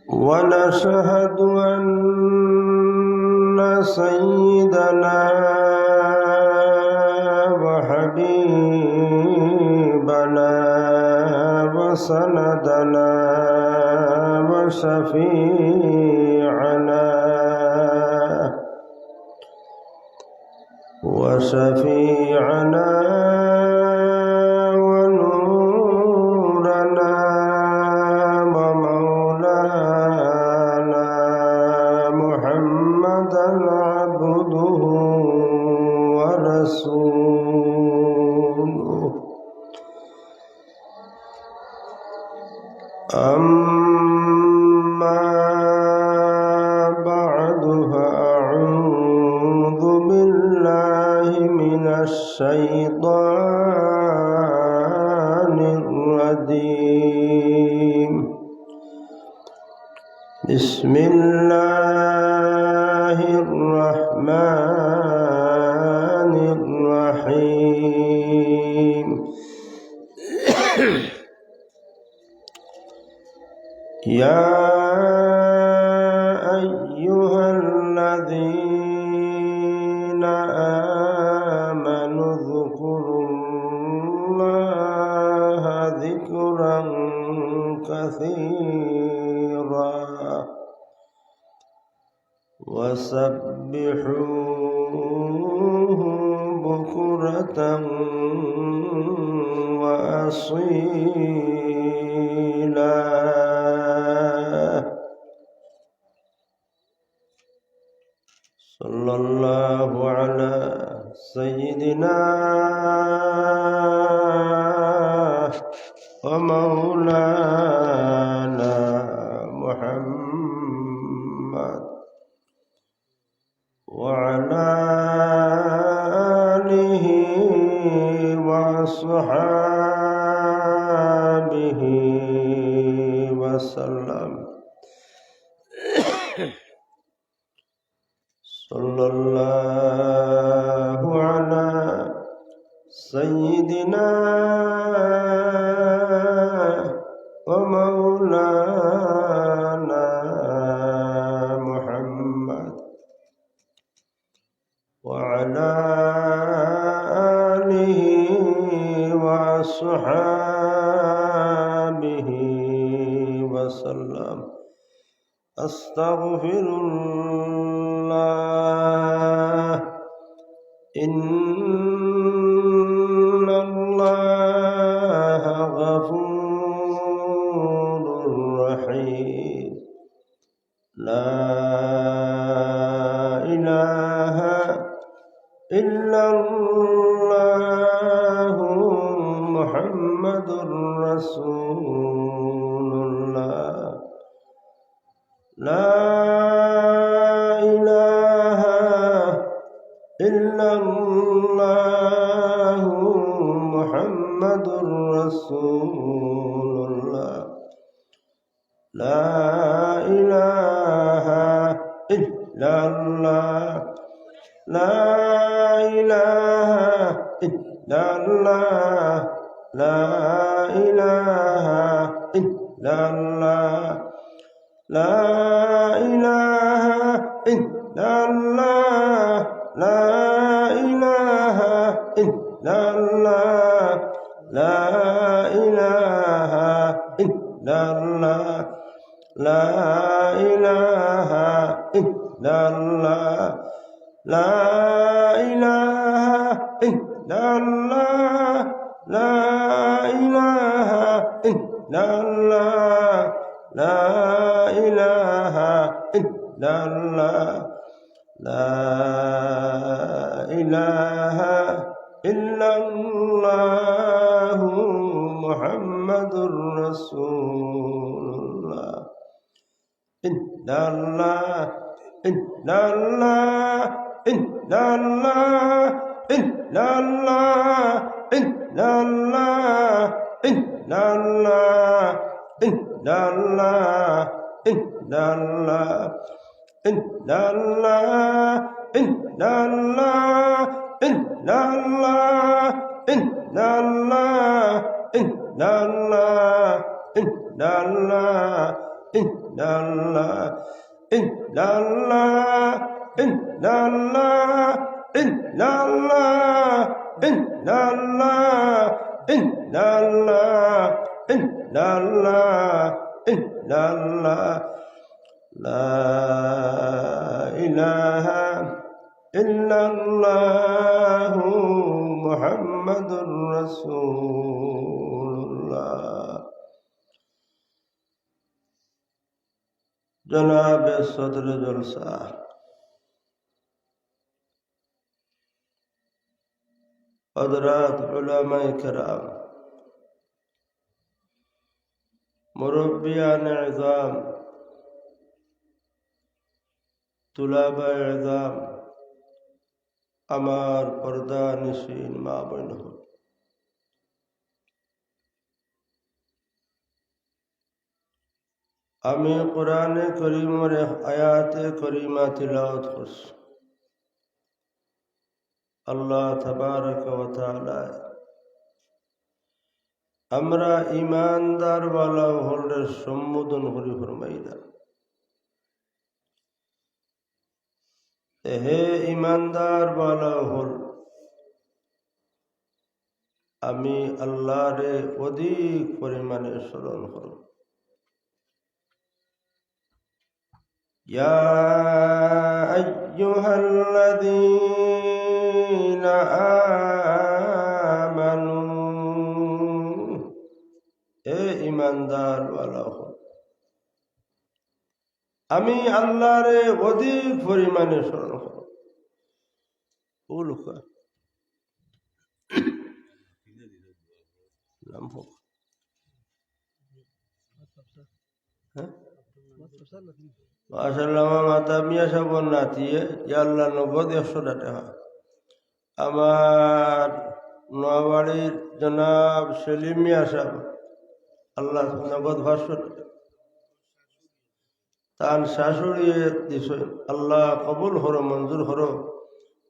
ونشهد أن سيدنا وحبيبنا وسندنا وشفيعنا ونورنا ومولانا محمدا عبده ورسوله أما بعد فأعوذ بالله من الشيطان الرجيم بسم الله الرحمن الرحيم يا أيها الذين آمنوا اذكروا الله ذكرا كثيرا وسبحوه بكرة وأصيلا صلى الله على سيدنا ومولانا محمد وعلى آله وصحابه وسلم صلى الله على سيدنا ومولانا محمد وعلى آله وصحابه وسلم أستغفر الله إن الله غفور رحيم لا إله إلا الله محمد رسول الله لا إله إلا الله محمد رسول الله لا إله إلا الله لا إله إلا الله لا إله إلا الله لا إله إلا الله لا إله إلا الله لا إله إلا الله لا إله إلا الله لا إله إلا الله لا إله إلا الله لا إله إلا الله لا إله إلا الله محمد رسول الله إن الله إن الله إن الله إن الله إن الله إن الله إن الله إن الله إن الله إن الله إن الله إن الله إن الله إن الله illallah, illallah, illallah, illallah, illallah, illallah, illallah, illallah. La ilaha illallah Muhammadur Rasulullah. जनाब सदर जलसा हज़रात उलमाए किराम मुरब्बियान इज़ाम तुलाबा इज़ाम আমার পর্দা নিশিন মা বোন হল, আমি কোরআনে করিমের আয়াতে করিমা তিলাওয়াত করছি। আল্লাহ তাবারক ওয়া তাআলা আমরা ঈমানদার ওয়ালা হলে সম্বোধন করে ফরমাইলেন, হে ঈমানদার ওয়ালা হল, আমি আল্লাহরে অধিক পরিমাণে স্মরণ করব। ইয়া আইয়ুহাল্লাযীনা আমানু, হে ঈমানদার ওয়ালা হল, আমি আল্লাহরে অধিক পরিমাণে স্মরণ করব। মাশাআল্লাহ মাতা মিয়া সাবন নাতিয়ে আল্লাহ 90-100 টাকা। আমার নোয়াবাড়ির জনাব সেলিম মিয়া সাহেব আল্লাহ 90-500 টাকা তান শাশুড়ি দিছ, আল্লাহ কবুল হরো, মঞ্জুর হরো।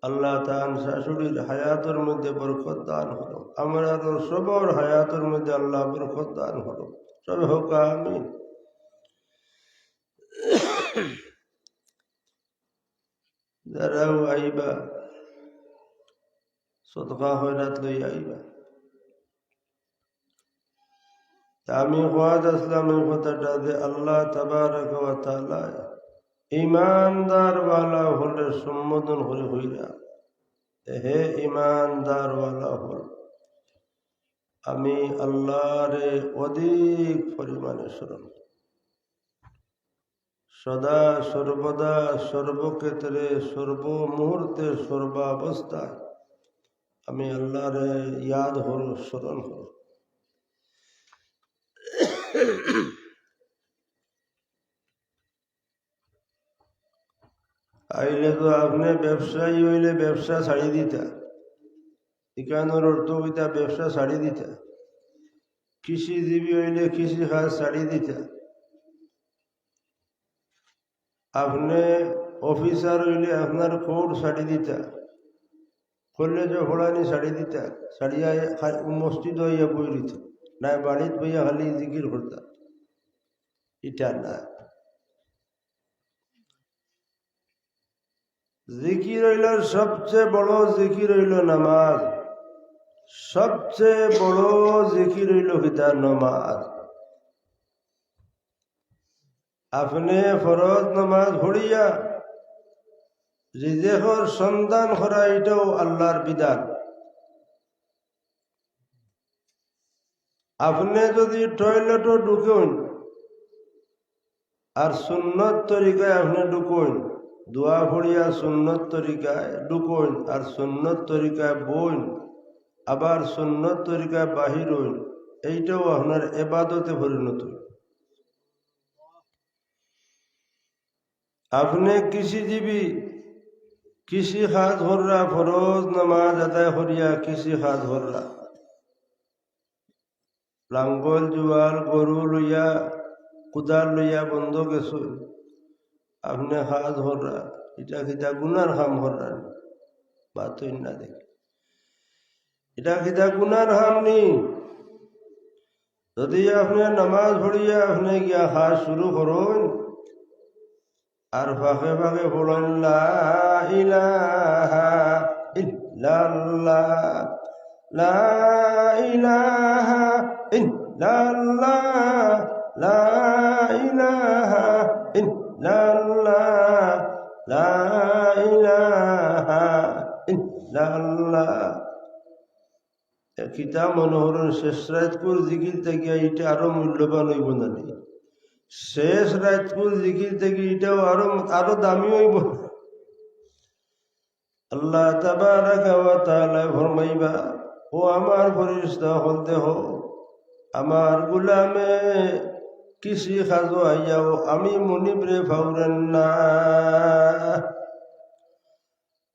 আল্লাহ তান শাশুড়ির হায়াতের মধ্যে বরকত দান হরো, আমরা সবর হায়াতের মধ্যে আল্লাহ বরকত দান হরো। সবে হোক আমিন। যারাও আইবা সদকা হয়রাত লই আইবা। আমি ওয়াজ আসলাম এই কথাটা যে আল্লাহ তাবারক ওয়া তাআলা ঈমানদার ওয়ালা হলে সম্বোধন করে হইরা, হে ঈমানদার ওয়ালা হল, আমি আল্লাহরে অধিক পরিমাণে স্মরণ, সদা সর্বদা সর্বক্ষেত্রে সর্বমুহূর্তে সর্বাবস্থায় আমি আল্লাহরে ইয়াদ হল, স্মরণ হল। আইলে তো আপনি ব্যবসায়ী হইলে ব্যবসা ছাড়ি দিতা, এখানোর অর্থ হইতা ব্যবসা ছাড়ি দিতা। কৃষিজীবী হইলে কৃষি কাজ ছাড়ি দিতা। আপনি অফিসার হইলে আপনার কোর্ট ছাড়ি দিতা, কলেজ পড়ানি ছাড়ি দিতা, ছাড়িয়া মসজিদ হইয়া বই দিত, না বাড়িত বইয়া খালি জিকির করতা। এটা না, জিকির হইল সবচেয়ে বড় জিকির হইল নামাজ। সবচেয়ে বড় জিকির হইল কিতা? নামাজ। আপনি ফরজ নামাজ পড়িয়া রিজেকর সন্ধান করা, এটাও আল্লাহর বিধান। আপনি যদি টয়লেটও ঢুকেন আর সুন্নত তরিকায় আপনি ঢুকেন, দোয়া পড়িয়া সুন্নত তরিকায় ঢুকেন আর সুন্নত তরিকায় বইন, আবার সুন্নত তরিকায় বাহির হইন, এইটাও আপনার ইবাদতে পরিণত। আপনি কৃষিজীবী, কৃষি কাজ হররা, ফরজ নামাজ আদায় করিয়া কৃষি কাজ হররা, লাঙ্গল জুয়াল গরু লইয়া কুদাল লইয়া বন্ধ গেছো, আপনি কাজ হররা, এটা কিতা গুনার কাম হররা বাতই না দেখি, এটা কিতা গুনার কাম নি। যদি আপনি নামাজ পড়িয়া আপনি গিয়া খাস শুরু করুন আর ফাঁকে ফাঁকে বলেন লা ইলাহা ইল্লাল্লাহ লা ইলাহা ইল্লাল্লাহ লা ইলাহা ইল্লাল্লাহ লা ইলাহা ইল্লাল্লাহ কিতাব মনোহরণ শেষ রাতকুর জিকির থেকে এটা আরো মূল্যবান হইব না শেষ রাতকুর জিকির থেকে এটাও আরো দামি হইব আল্লাহ তাবারাকা ওয়া তাআলা ফরমাইবা ও আমার ফেরেশতা হল দেহ আমার গোলামে কিসি খাজো আইয়াও আমি মুনিবরে ফাউরেন না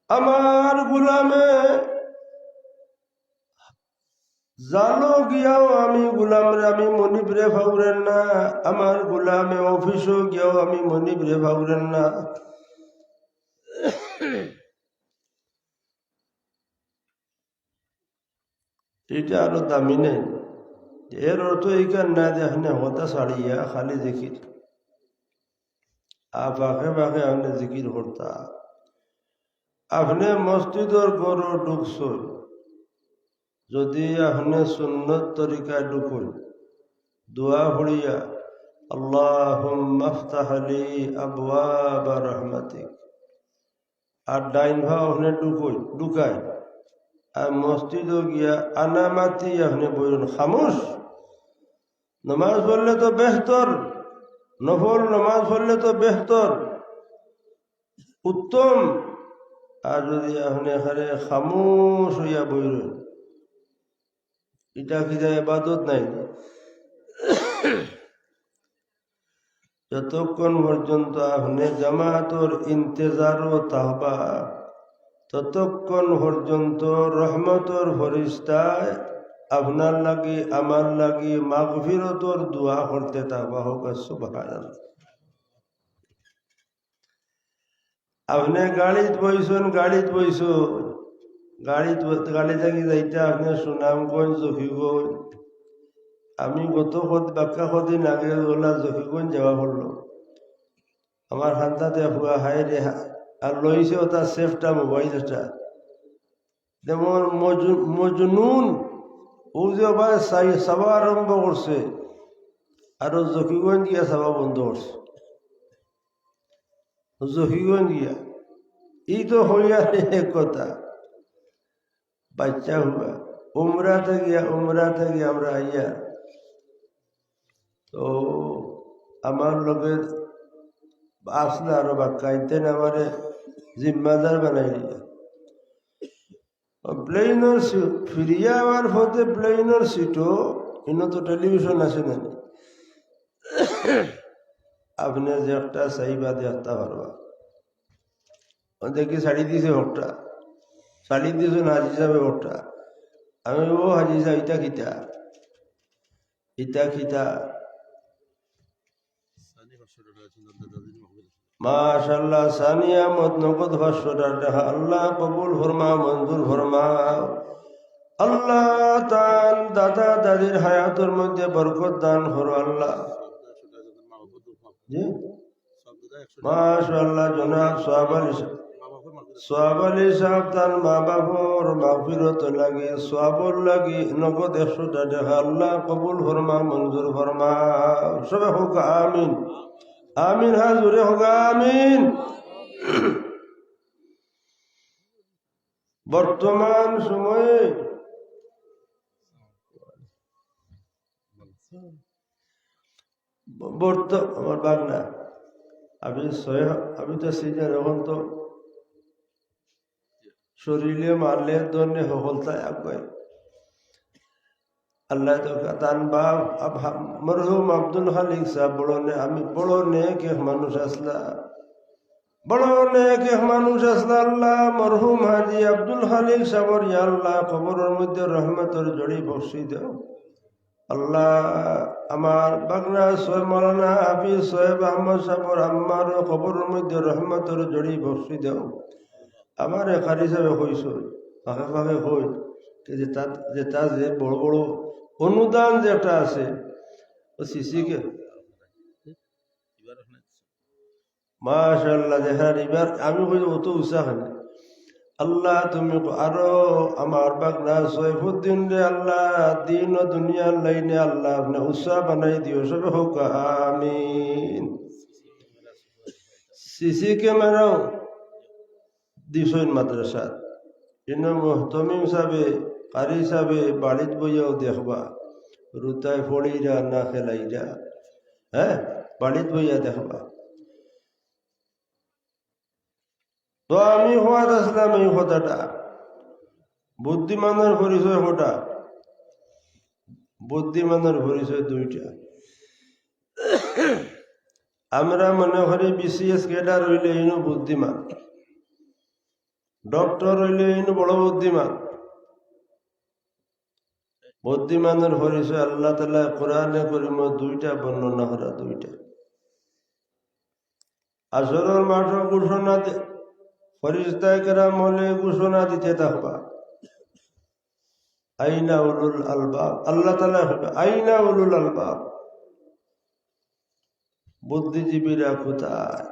আমার গোলামে জানো গিয়াও আমি গোলামরে আমি মনিবরে ফাউরেন না আমার গোলামে অফিসও গিয়াও আমি মনিবরে ফাউরেন না এটা আরো দামি নেই এর অর্থ এইখান না দেখনে হতা ছাড়িয়া খালি জিকির ফাঁকে ফাঁকে আপনি জিকির করতা আপনি মসজিদর গড় ঢুকছই যদি আপনি সুন্নত তরিকায় ঢুকুন দোয়া পড়িয়া আল্লাহুম্মা আফতাহ লি আবওয়াবা রাহমাতিক আর ডাইন ভাও আপনি ঢুকায় আর মসজিদও গিয়া আনামাতি আপনি বলুন খামোশ নমাজ পড়লে তো বেহতর নফল নমাজ পড়লে তো বেহতর উত্তম আর যদি আপনি এখানে খামোশ হইয়া বলুন এটা কি ইবাদত নাই যতক্ষণ পর্যন্ত আপনি জামাতর ইন্তেজারও তাহবা ততক্ষণ পর্যন্ত রহমতর ফরিস্তায় আপনার লাগি আমার লাগি মাগফিরতর দোয়া করতে থাকবা হোক সুবহানাল্লাহ আপনি গাড়িত বইছেন গাড়ি থাকি যাইতে আপনি সুনামগঞ্জ জকিগঞ্জ আমি গত বাক্কা কদিন আগে ওলা জকিগঞ্জ যাওয়া পড়লো আমার হান্তাতে হুয়া হাই রে আর লইছে ওটা সেফটা মোবাইল এটা যেমন মজনুন ও যে আবার চাবা আরম্ভ করছে আর জকিগঞ্জ গিয়া চাবা বন্ধ করছে জকিগঞ্জ গিয়া এই তো হইয়া এক কথা বাচ্চা হুয়া উমরাতে গিয়া আমরা আইয়া তো আমার লোকের আসলে আরো বাক্কাইতেন আমারে জিম্মাদার বানাই দিয়া প্লেনের ফিরিয়া আমার ফতে প্লেনের সিটও ইনো তো টেলিভিশন আছে না আপনি যে একটা চাইবা দেখতে পারবা দেখি শাড়ি দিয়েছে হোকটা শাড়ি দিয়েছে না হাজি সাহেব হোকটা আমি ও হাজি সাহেব ইটা খিতা মাশাআল্লাহ সানিয়া মত নগদ 500 টাকা আল্লাহ কবুল ফরমা মঞ্জুর ফরমা আল্লাহ তান দাদা দাদির হায়াতের মধ্যে বরকত দান করো আল্লাহ জি মাশাআল্লাহ জনাব সোহাব আলী সাহেব তার মা বাবার মাগফিরত লাগে সোহাবর লাগে নগদ 100 টাকা আল্লাহ কবুল ফরমা মঞ্জুর ফরমা সবে হোক আমিন আমিন হাজুরে হোক আমিন বর্তমান সময়ে আমার বাগনা আমি তো সিজন এখন তো শরীরে মারলে ধরনে সফলতায় আগায় আল্লাহ তো তান বাপ মরহুম আব্দুল খালিক সাহেব আমি বড় নেক এক মানুষ আসলা আল্লাহ মরহুম হাজি আব্দুল খালিক সাহেবর ইয়া আল্লাহ কবরের মধ্যে রহমতের জড়ি বসি দেও আল্লাহ আমার বাগনা সোহেব মাওলানা হাফিজ সোহেব আহমদ সাহেবর আম্মার কবরের মধ্যে রহমতের জড়ি বসি দেও আমার একার হিসাবে হইস ফাঁকে ফাঁকে হই যে তার যে বড় বড় অনুদান যেটা আছে ও সিসিকে মাশাআল্লাহ দেখেন এবার আমি কই অত উৎসাহ হয় আল্লাহ তুমি আরো আমার বাগনা সৈফুদ্দিন রে আল্লাহ দিন ও দুনিয়ার লাইনে আল্লাহ আপনি উৎসাহ বানাই দিও সবে হোক আমিন সিসি ক্যামেরাও দিছইন মাদ্রাসাত কিন্তু মোহতমিম সাহেবে কারি সাহেবে বাড়িত বইয়াও দেখবা রুতায় ফড়িরা না খেলাইরা হ্যাঁ বাড়িত বইয়া দেখবা তো আমি হওয়াত আসলাম এই কথাটা বুদ্ধিমানের পরিচয় কোটা বুদ্ধিমানের পরিচয় দুইটা আমরা মনে করি বিসিএস ক্যাডার হইলে ইনু বুদ্ধিমান ডক্টর হইলে ইনু বড় বুদ্ধিমান বুদ্ধিমানের পরিচয় আল্লাহ তাআলা কোরআনে করিম দুইটা বর্ণনা করা দুইটা আসরের মাঠ ঘোষণা ফেরেশতা কেরাম হলে ঘোষণা দিতে থাকবা আইনা উলুল আলবাব আল্লাহ তাআলা আইনা উলুল আলবাব বুদ্ধিজীবীরা কোথায়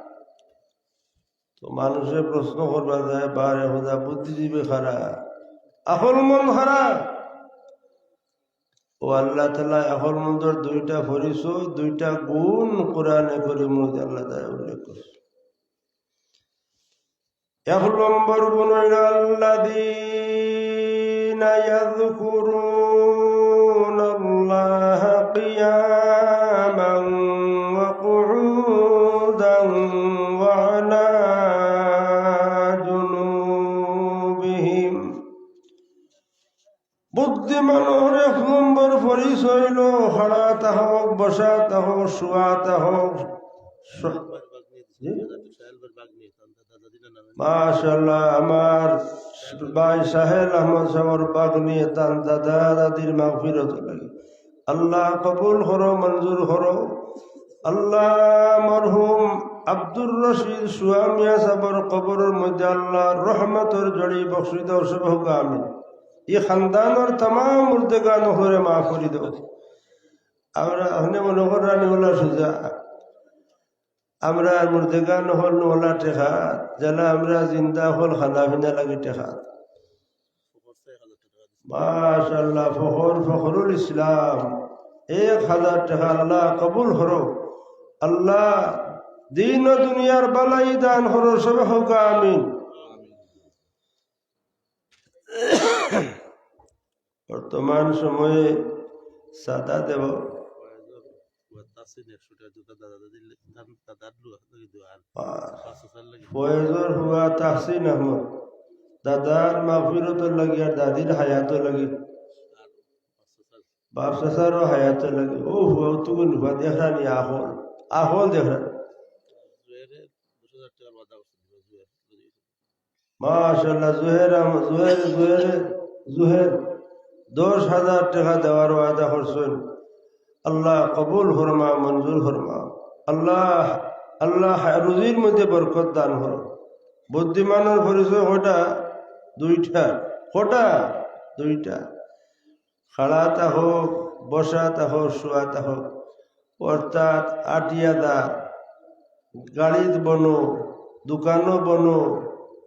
তো মানুষের প্রশ্ন করবা যায় বারে হোদা বুদ্ধিজীবী খারা আহল মন খারা ও আল্লাহ তাআলা আহল মনদের দুইটা পরিচয় দুইটা গুণ কোরআনে করিম আল্লাহ তাআলা উল্লেখ করেছে এক নম্বর গুণ হইল আল্লাযীনা ইয়াযকুরুনাল্লাহ কিয়ামান ওয়া কুউদান ওয়া আলা জুনুবিহিম বুদ্ধিমানের এক নম্বর পরিচয় হইল খাড়াতা হোক বসাতা হোক শোয়াতা হোক মাশাআল্লাহ আমার ভাই সাহেল আহমদ সাহেবের বাগনি তান দাদা দাদির মাগফিরত লাগে আল্লাহ কবুল করো মঞ্জুর করো আল্লাহ মরহুম আব্দুর রশিদ সুয়ামিয়া সাহেবের কবরের মধ্যে আল্লাহ রহমতের জড়ি বখশি দাও সব হোক আমিন এই খানদানের तमाम মুর্দেগান হরে মাফ করে দাও আমরা আপনি মনে করেন ওলা সুজা আমরা মুর্দেগান হল নোলা টেকা যারা আমরা জিন্দা হল খানা পিনা লাগি টেকা মাশাআল্লাহ ফখরুল ইসলাম 1000 টাকা আল্লাহ কবুল হরো আল্লাহ দিন ও দুনিয়ার বালাই দান হরো সব হোক আমিন বর্তমান সময়ে সাদা দেব ফয়েজর হুয়া তাহসিন আহমদ দাদার মাগফিরতর লাগি আর দাদির হায়াত লাগি বাপ চাচারও হায়াত লাগে ও হুয়া তুকু নিবা দেখরানি আহল দেখরানি মাশাআল্লাহ জুহের 10,000 টাকা দেওয়ার ওয়াদা করছেন আল্লাহ কবুল ফরমা মঞ্জুর ফরমা আল্লাহ আল্লাহ রুজির মধ্যে বরকত দান করো বুদ্ধিমানের পরিচয় দুইটা খাড়াতা হোক বসাতা হোক শোয়াতা হোক অর্থাৎ আটিয়াদা গাড়িত বনো দোকানও বনো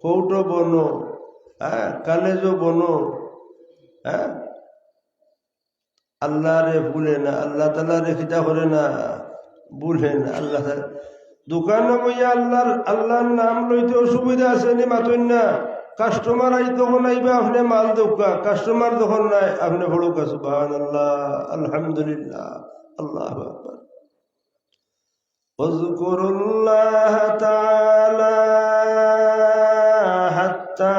কৌটো বনো হ্যাঁ কলেজও বনো হ্যাঁ আল্লাহ রে ভুলে না আল্লাহ তাআলা রে খিদা করে না ভুলে না আল্লাহ দোকানে বইয়া আল্লাহর নাম লইতে অসুবিধা আছে নি মাতইন না কাস্টমার আই তখন আইবা আপনি মাল দোকা কাস্টমার যখন নাই আপনি বড়ুকা সুবহানাল্লাহ আলহামদুলিল্লাহ আল্লাহু আকবার ওয়াজকুরুল্লাহ তাআলা হাত্তা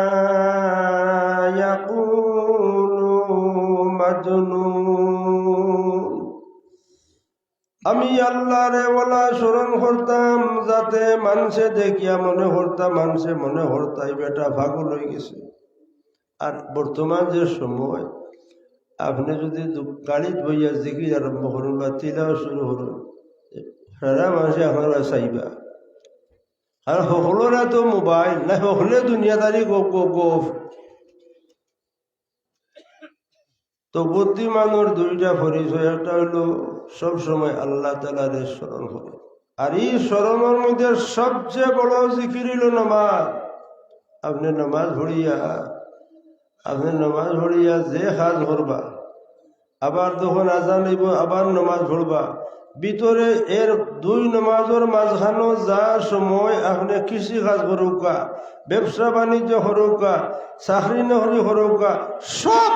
আমি আল্লাহ রে ওলা স্মরণ করতাম যাতে মানুষে দেখিয়া মনে করতাম মানুষে মনে করতাই বেটা পাগল হয়ে গেছে আর বর্তমান যে সময় আপনি যদি গাড়িত বইয়া জিকির আরম্ভ করুন বা তিলাও শুরু করুন সারা মানুষে আমার চাইবা আর সকলরা তো মোবাইল না সকলে দুনিয়াদারি গপ তো বুদ্ধিমানের দুইটা পরিচয়, একটা হইল সব সময় আল্লাহ তাআলার স্মরণ করে, আর এই স্মরণের মধ্যে সবচেয়ে বড় জিকির হইল নামাজ। আপনি নামাজ পড়িয়া যে কাজ করবা, আবার যখন আজান হইব আবার নামাজ পড়বা, ভিতরে এর দুই নামাজের মাঝখানো যা সময় আপনি কৃষি কাজ করুকা, ব্যবসা বাণিজ্য করুকা, চাকরি নকরি করুকা, সব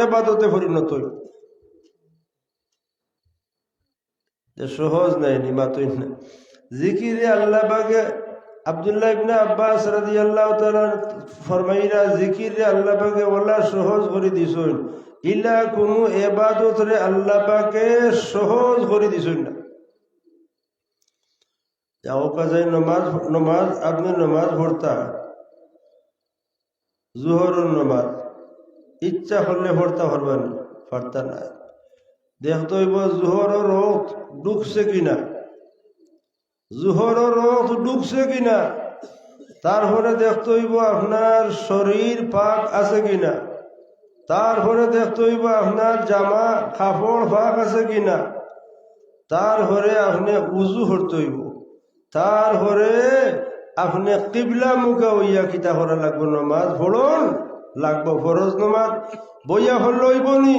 এবাদতে পরিণত হইব। সহজ নাই, নিমাতই না। জিকিরে আল্লাহ পাকে আব্দুল্লাহ ইবনে আব্বাস রাদিয়াল্লাহু তাআলা ফরমাইরা, জিকিরে আল্লাহ পাকে ওলা সহজ করে দিছেন, ইলা কোনো ইবাদত রে আল্লাহ পাকে সহজ করে দিছেন না। যাও কাজে নমাজ আপনি নমাজ পড়তা, জোহরের নমাজ ইচ্ছা করলে পড়তা পারবেন, পারতা না। দেখতে হইব জোহরের রোদ ডুবছে কিনা, জোহরের রোদ ডুবছে কিনা, তারপরে দেখতে হইব আপনার শরীর পাক আছে কিনা, তারপরে দেখতে হইব আপনার জামা কাপড় পাক আছে কিনা, তারপরে আপনি উজু করতে হইব, তারপরে আপনি কিবলা মুখে হইয়া কিতা করা লাগবো, নমাজ পড়ন লাগবো। ফরজ নমাজ বইয়া হল লইবনি,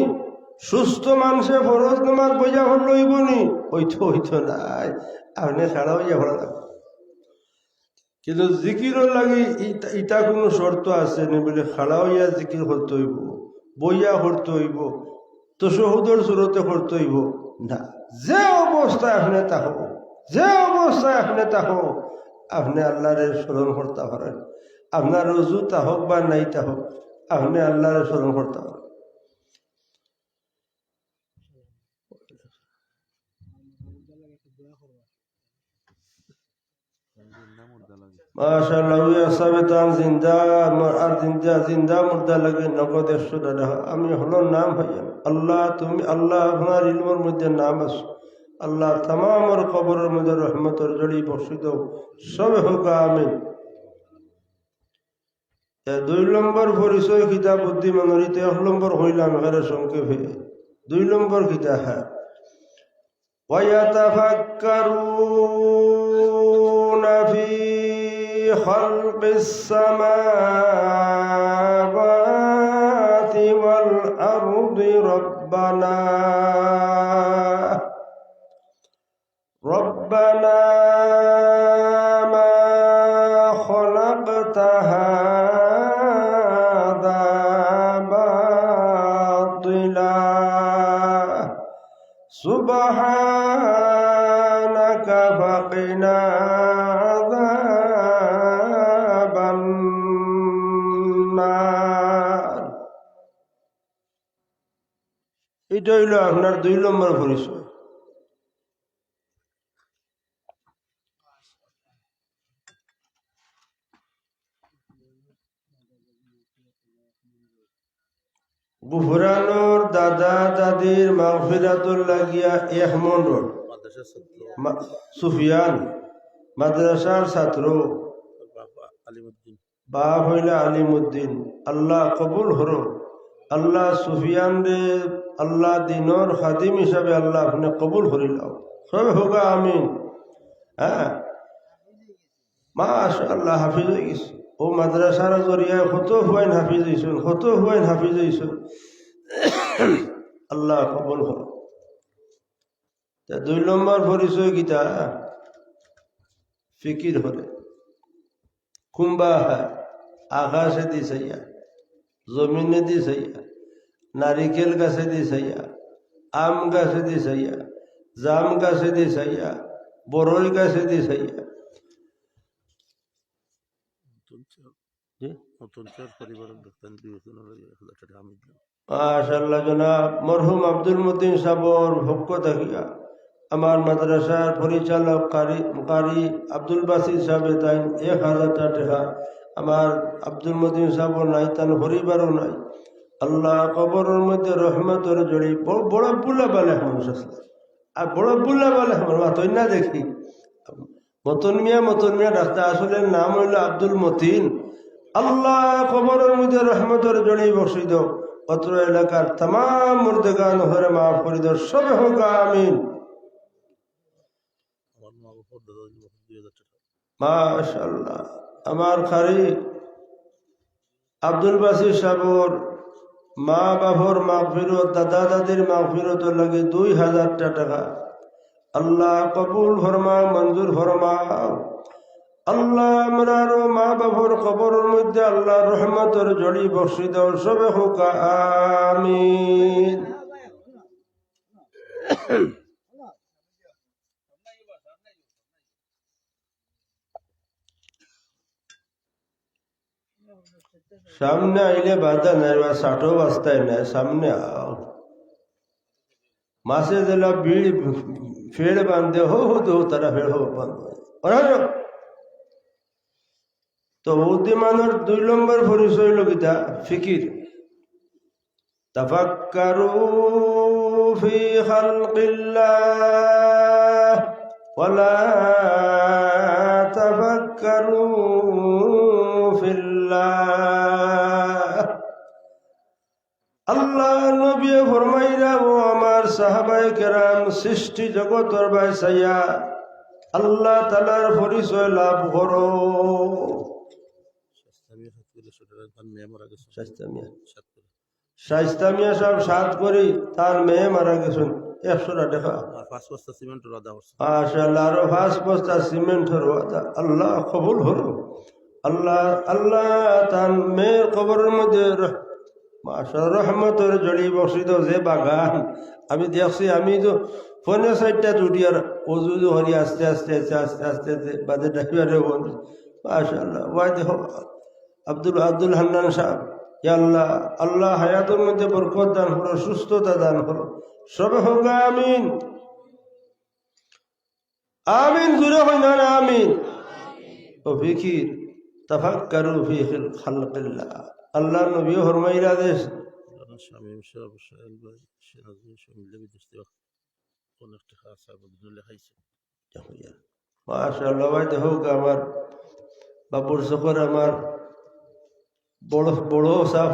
সুস্থ মানুষে ফরজ নমাজ বইয়া হল লইবনি, হইতো নাই, আপনি ছাড়া হইয়া পড়া লাগবে। কিন্তু জিকিরও লাগে ইটা কোনো শর্ত আছে নি বলে খাড়া হইয়া জিকির করতে হইব, বইয়া করতে হইব, তো শহুদর সুরতে করতে হইব না। যে অবস্থায় আপনি থাকো, যে অবস্থায় আপনি থাকো, আপনি আল্লাহরের স্মরণ করতে পারেন। আপনার রুজু তাহক বা নাই তাহক, আপনি আল্লাহরের স্মরণ করতে পারেন। আমি হলো নাম ভাইয়া আল্লাহ, তুমি আল্লাহ আপনার ইলমের মধ্যে নাম আছো, আল্লাহ তামামর কবরের মধ্যে রহমতর জড়ি বর্ষিত সবে হোক আমিন। 2 নম্বর পরিচয় কিতাব বুদ্ধিমানরিতে 1 নম্বর হইলাম এখানে সংক্ষেপে। 2 নম্বর কিতা হ্যাঁ ওয়াতাফাক্কারুনা ফি খালকিস সামাওয়াতি ওয়াল আরদি রব্বানা মা খালাকতা হাযা বাতিলা সুবহানাকা ফাকিনা আযাবান নার। এটা হইল আপনার 2 নম্বর পরিচয়। গুফরানোর দাদা দাদির মাগফিরাতুর লাগিয়া 1 মন্ডল সুফিয়ান মাদ্রাসার ছাত্র, বাপ হইলা আলিমুদ্দিন। আল্লাহ কবুল হর, আল্লাহ সুফিয়ান রে আল্লাহ দিনর খাদিম হিসাবে আল্লাহ আপনি কবুল করিলাম, সবে হোক আমিন। হ্যাঁ মাশাআল্লাহ হাফিজ হয়ে গেছে। ও মাদ্রাসার জরিয়ায় কত হুয়াইন হাফিজ হইছেন, কত হুয়াইন হাফিজ হইছেন, আল্লাহ কবুল হল। 2 নম্বর পরিচয় গীতা ফিকির হলে কুম্বা আকাশে দি চাইয়া, জমিনে দি চাইয়া, নারিকেল গাছে দি চাইয়া, আম গাছে দি চাইয়া, জাম গাছে দি চাইয়া, বরই গাছে দি চাইয়া, মাশাআল্লাহ জনাব মরহুম আব্দুল মতিন সাবর ভক্ষ থাকিয়া আমার মাদ্রাসার পরিচালক কারি আব্দুল বাসির সাহেব তাই 1000 টাকা, আমার আব্দুল মতিন সাবর নাই, তার পরিবারও নাই। আল্লাহ কবরের মধ্যে রহমতের জড়ি। বড় বুলা বালে মানুষ আসলে, আর বড় বুলা বালে মাতই না দেখি মতন মিয়া ডাক্তার, আসলে নাম হইল আব্দুল মতিন। আল্লাহ কবরের মধ্যে রহমতের জড়ি বসিত, অত্র এলাকার तमाम মুর্দেগান হরে মাফ করে দাও সবে হোক আমিন মাশাআল্লাহ আমার খারি আব্দুল বাসির সাহেবর মা বাবার মাগফিরত দাদা দাদির মাগফিরত লাগে 2000 টাকা আল্লাহ কবুল ফরমা মঞ্জুর ফরমা আল্লাহ আমরার মা বাবার কবরের মধ্যে আল্লাহ রহমতের জড়ি বর্ষি দাও সবে হোক আমিন সামনে আইলে বাধা নাই বা 60 বাস্তায় নাই সামনে আও মাসে দিলা বিড় ফেড় বাঁধে হো তো তারা ফেড় হো বাঁধ তো বুদ্ধিমানের 2 নম্বর পরিচয় লগিতা ফিকির তাফাক্কারু ফি খালকিল্লাহ ওয়ালা তাফাক্কারু ফিল্লাহ আল্লাহ নবী ফরমাইরা ও আমার সাহাবায়ে কেরাম সৃষ্টি জগতের বাইসাইয়া আল্লাহ তাআলার পরিচয় লাভ করো শাইস্তা মিয়া সাহেব 7 করি তার মেয়ে মারা গেছেন 100 টাকা 5 বস্তা সিমেন্টের ওয়াদা করছে মাশাআল্লাহ আর 5 বস্তা সিমেন্টের ওয়াদা আল্লাহ কবুল করো আল্লাহ আল্লাহ তার মেয়ের কবরের মধ্যে মাশাআল্লাহ রহমতের জড়ি বসিত যে বাগান আমি দেখছি আমি তো ফোনে সাইডটা টুটি আর ওজু হরি আস্তে আস্তে আস্তে আস্তে বাদে ড্রাইভারে মাশাআল্লাহ ওয়াই দেখো আব্দুল হান্নান সাহেব ইয়া আল্লাহ আল্লাহ হায়াতের মধ্যে বরকত দান করো সুস্থতা দান করো সবে হোক আমিন আমিন জুড়ে হই না আমিন ও ফিকির তাফাক্কারু ফি খালকিল্লাহ আল্লাহ নবী ফরমাইরা দেশ মাশাআল্লাহ ভাই দেখো আমার বাবুর সফর আমার বড় বড় সাহেব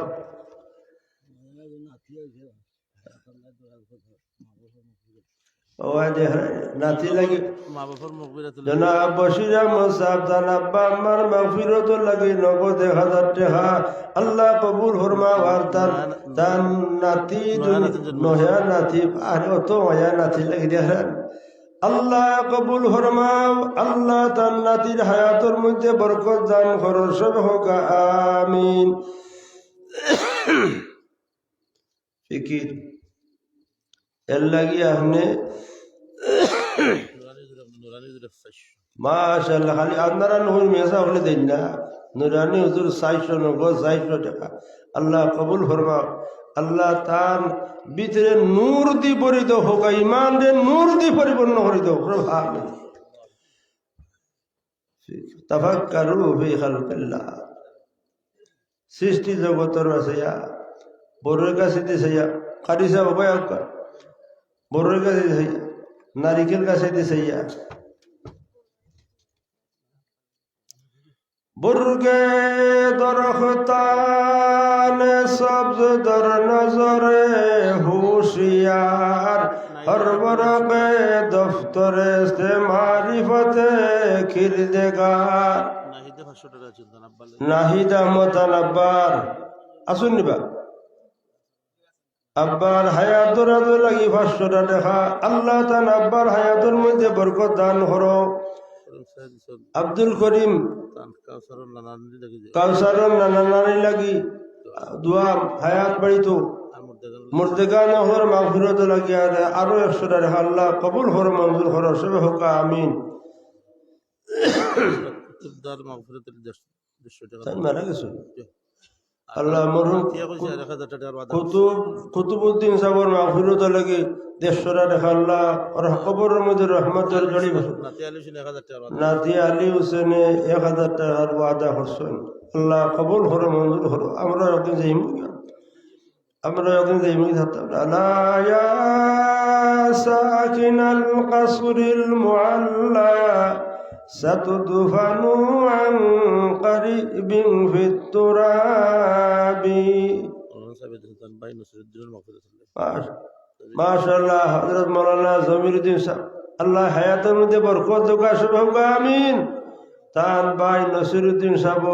নাতি লাগে জনাব বশির আহমদ সাহেব তার আব্বা আম্মার মাগফিরত লাগে 90,000 টাকা আল্লাহ কবুল ফরমাও আর তার নাতি নয়া নাতি আর অত মায়া নাতি লাগে দেখেন আল্লাহ কবুল ফরমাও আল্লাহ তার নাতির হায়াতের মধ্যে বরকত দান করো সব হোক আমিন ফিকির এর লাগি আপনি মাশাআল্লাহ খালি আপনারা নহুর মেসা হলে দেন না নুরানি হুজুর 400 টাকা আল্লাহ কবুল ফরমাও আল্লাহ তার ভিতরে নূর দি পরিত হোক ইমান রে নূর দি পরিপূর্ণ করে দাও প্রভাব তাফাক্কারু ফি খালকিল্লাহ সৃষ্টি জগতের আছে বড়ের কাছে দিছে কারিসা বাবা বড়ের কাছে দিছে নারিকেল কাছে দিছে বুরগে দরখতান সবজ দর নজরে হুশিয়ার হর বরকে দফতরে সে মারিফতে খিরদেগার নাহিদা মতান আব্বার আসুন নিবা আব্বার হায়াতুর লাগি 500 টাকা আল্লাহ তান আব্বার হায়াতুর মধ্যে বরকত দান করো আব্দুল করিম কাউসারন নানানি লাগি দোয়া হায়াত বাড়িতো মুর্দেগান হর মাগফিরত লাগি আরো 100 টাকা আল্লাহ কবুল করো মঞ্জুর করো সবে হোক আমিন মারা গেছো আল্লাহ মরহুম কুতুবউদ্দিন সাহেবের মাগফিরত লাগি 150 টাকা আল্লাহ ওর কবরের মধ্যে রহমতের জড়ি নাতি আলী হোসেনে 1000 টাকার ওয়াদা করছেন আল্লাহ কবুল করো মঞ্জুর করো আমরা একদিন যাইমু লা ইয়া সাকিনাল কাসরিল মুআল্লা ستدفن عن قريب في التراب মাশাআল্লাহ হযরত মাওলানা জমিরুদ্দিন সাহেব আল্লাহ হায়াতের মধ্যে বরকত দাও সবাই আমিন। তান ভাই নসিরুদ্দিন সাহেব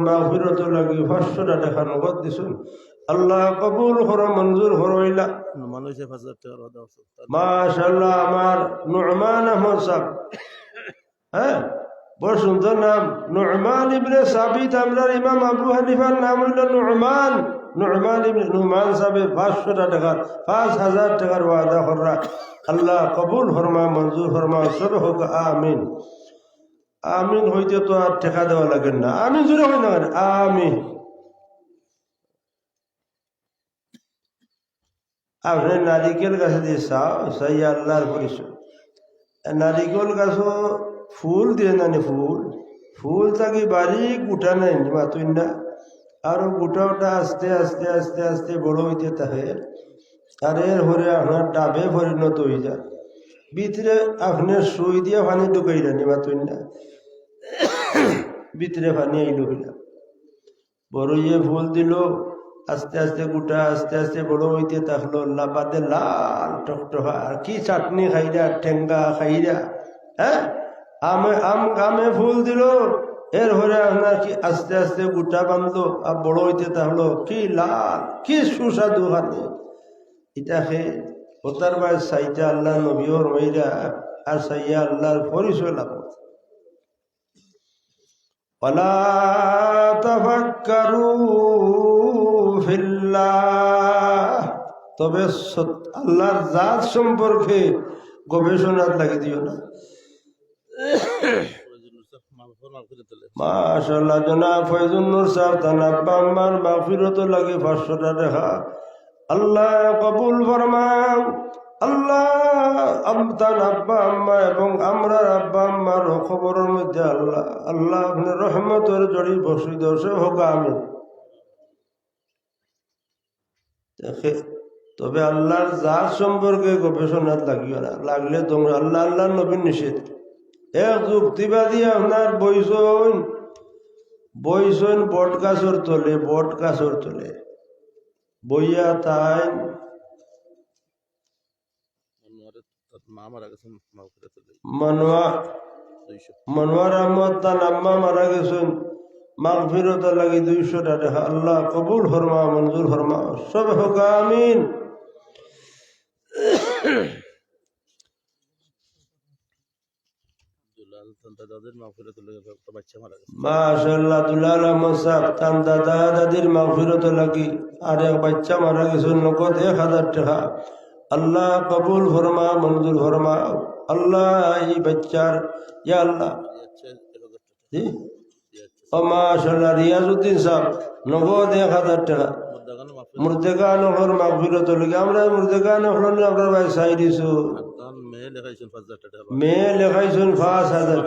মাগফিরাত লাগি 500 টাকা নগদ দিছেন আল্লাহ কবুল করো মঞ্জুর করইলা মাশাআল্লাহ। আমার নুরমান আহমদ সাহেব হ্যাঁ বড় সুন্দর নাম নুরমান ইবনে সাবিত আমরার ইমাম আবু হানিফার নাম হইল নুরমান। নুরমান ইবনে নুরমান সাহেব 500 টাকা 5000 টাকার ওয়াদা কররা আল্লাহ কবুল ফরমা মঞ্জুর ফরমা সব হোক আমিন। আমিন হইতে তো আর টাকা দেওয়া লাগে না আমিন জুড়ে হয় না আমিন। আপনি নারিকেল গাছে দিয়ে চাই আল্লাহর পরিচয়। নারিকেল গাছও ফুল দিয়ে নানি ফুল ফুল থাকি বারিক গুটা নাই মাতুই না আর গুটা ওটা আস্তে আস্তে আস্তে আস্তে বড় হইতে থাকে আর এর হরে আপনার ডাবে পরিণত হয়ে যায় ভিতরে আপনি সুই দিয়ে পানি ঢুকাই রানি মাতুই না ভিতরে পানি আইল হইলাম বড় ইয়ে ফুল দিল আস্তে আস্তে গুটা আস্তে আস্তে বড় হইতে থাকলো লাবাদে লাল টকটকা আর কি চাটনি খাইরা ঠেঙ্গা খাইরা হ্যাঁ আমে ফুল দিল এর হরে আপনার কি আস্তে আস্তে গুটা বাঁধলো আর বড় হইতে থাকলো কি লাল কি সুস্বাদু হাতে এটাকে ওতার বাই সাইটা আল্লাহ নবীর মহিলা আর সাইয়া আল্লাহর পরিচয় লাভ ওয়ালা তাফাক্কারু ফিল্লাহ তবে আল্লাহর জাত সম্পর্কে গবেষণার লাগি দিও না। মাশাআল্লাহ জনাব ফয়জুন নূর সাহেব তার আব্বা আম্মার মাগফিরাত লাগে 500 টাকা আল্লাহ কবুল ফরমাও। আল্লাহ তার আব্বা আম্মা এবং আমরা আব্বা আম্মার খবরের মধ্যে আল্লাহ আল্লাহ আপনার রহমতের জড়ি বসি দর্শক হোক আমি। তবে আল্লাহর জাত সম্পর্কে গবেষণা লাগিও না লাগলে তোমরা আল্লাহ আল্লাহ নবীর নিষেধ এক যুক্তিবাদী আপনার বইসন বট গাছর তলে বইয়া তাই মনোয়ার আহমদ তার আম্মা মারা গেছেন মাগফিরাত লাগি 200 টাকা আল্লাহ কবুল ফরমা মঞ্জুর ফরমা সব হোক আমিন। মাশাআল্লাহ দুলাল আহমদ সাহেব তার দাদা দাদির মাগফিরাত লাগি আর এক বাচ্চা মারা গেছেন নগদ 1000 টাকা আল্লাহ কবুল ফরমা মঞ্জুর ফরমা আল্লাহ এই বাচ্চার ইয়া আল্লাহ জি ও মাশাআল্লাহ রিয়াজউদ্দিন সাহেব নগদ 1000 টাকা মুর্দেগা নহর মাগফিরাত লাগি আমরা মুর্দেগা নহর আপনার ভাই চাই দিছো মেয়ে লেখাইছেন 5000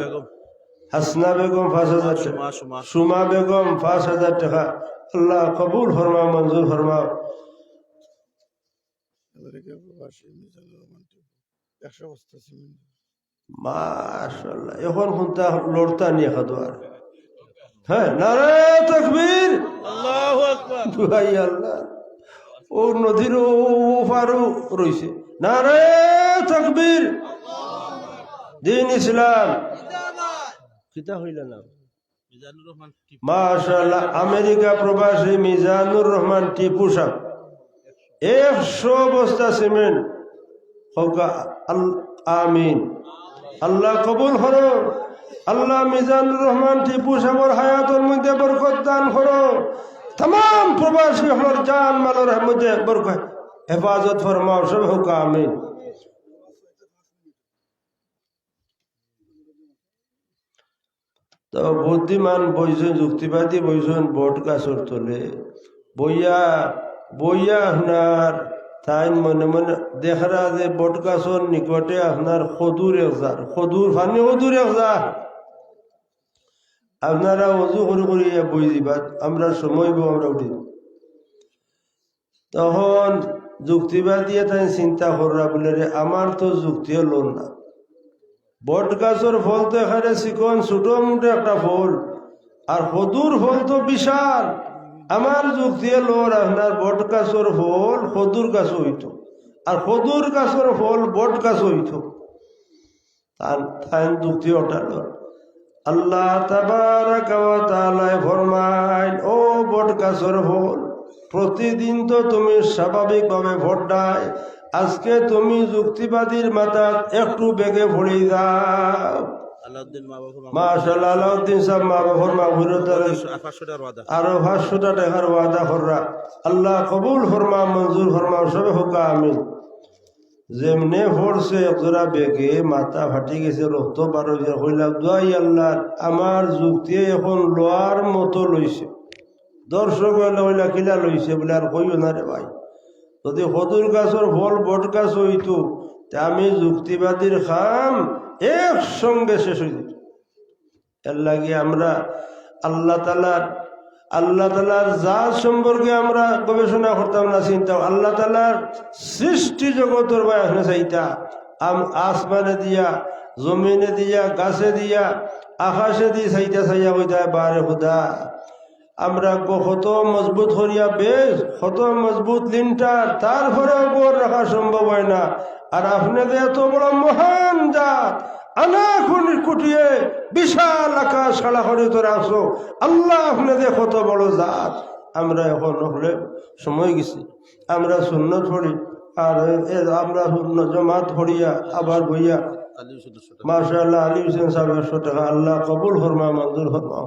হাসনা বেগম 5000 টাকা সুমা বেগম 5000 টাকা আল্লাহ কবুল ফরমা মঞ্জুর ফরমা। মাশাআল্লাহ এখন কোনটা লড়তা নিয়ে খাদোয়ার হ্যাঁ নারে তাকবীর আল্লাহু আকবার দুহাই আল্লাহ ও নদীর ওপারও রইছে নারে তাকবীর দিন ইসলাম কিতা হইল না মাশাআল্লাহ আমেরিকা প্রবাসী মিজানুর রহমান টিপু সাহেব 100 বস্তা সিমেন্ট হোক আমিন আল্লাহ কবুল করো আল্লাহ মিজানুর রহমান টিপু সাহেবের হায়াতের মধ্যে বরকত দান করো तमाम প্রবাসী হর জান মালের মধ্যে বরকত হেফাজত ফরমাও সব হোক আমিন। তো বুদ্ধিমান বইছেন যুক্তিবাদী বইছেন বট গাছর তলে বইয়া আপনার তাই মনে মনে দেখা যে বট গাছর নিকটে আপনার খদুর একজার আপনারা অজু করে বই দিবা আমরা সময় আমরা উঠি তখন যুক্তিবাদী তাই চিন্তা করা বলে রে আমার তো যুক্তি হল না বট গাছের ফল তো এখানে চিকন ছোট মোটো একটা ফল আর খদুর ফল তো বিশাল আমার যুক্তি লোর আপনার বট গাছর ফল খদুর গাছ হইত আর খদুর গাছর ফল বট গাছ হইত তার যুক্তি ওঠাল আল্লাহ তাবারাকা ওয়া তাআলা ফরমায় ও বট গাছর ফল প্রতিদিন তো তুমি স্বাভাবিকভাবে ভোটায় আজকে তুমি যুক্তিবাদীর মাথা একটু বেগে ভরে যাও মাশাআল্লাহ আলাউদ্দিন সাহেব মা বাবার মাগফিরাত আরো 500 টাকার ওয়াদা কররা আল্লাহ কবুল ফরমা মঞ্জুর ফরমা সবে হোক আমিন যেমনে পড়ছে একজোড়া বেগে মাথা ফাটি গেছে রক্ত বার হইয়া কইলাম দোয়াই আল্লাহ আমার যুক্তি এখন লোয়ার মতো লইছে দর্শক হইলা কিলা লইছে বলে আর কইও না রে ভাই যদি খদুর গাছর ফল বট গাছ হইতো আমি যুক্তিবাদীর খাম একসঙ্গে শেষ হয়ে যেত এর লাগে আমরা আল্লাহ তালার জাত সম্পর্কে আমরা গবেষণা করতাম না চিন্তা আল্লাহ তালার সৃষ্টি জগতের ভাই আসলে চাইতা আসমানে দিয়া জমিনে দিয়া গাছে দিয়া আকাশে দিয়ে চাইতা চাইয়া হইতা বারে খুদা আমরা কত মজবুত করিয়া বেশ কত মজবুত লিনটার তারপরেও গোর রাখা সম্ভব হয় না আর আপনাদের এত বড় মহান জাত আনাখুনি কুটিয়ে বিশাল আকাশ খাড়া করে তো রাখছো আল্লাহ আপনাদের কত বড় জাত আমরা এখন হলে সময় গেছি আমরা সুন্নত পড়ি আর আমরা জমাত পড়িয়া আবার বইয়া মাশাআল্লাহ আলী হোসেন সাহেব 100 টাকা আল্লাহ কবুল ফরমা মঞ্জুর ফরমাও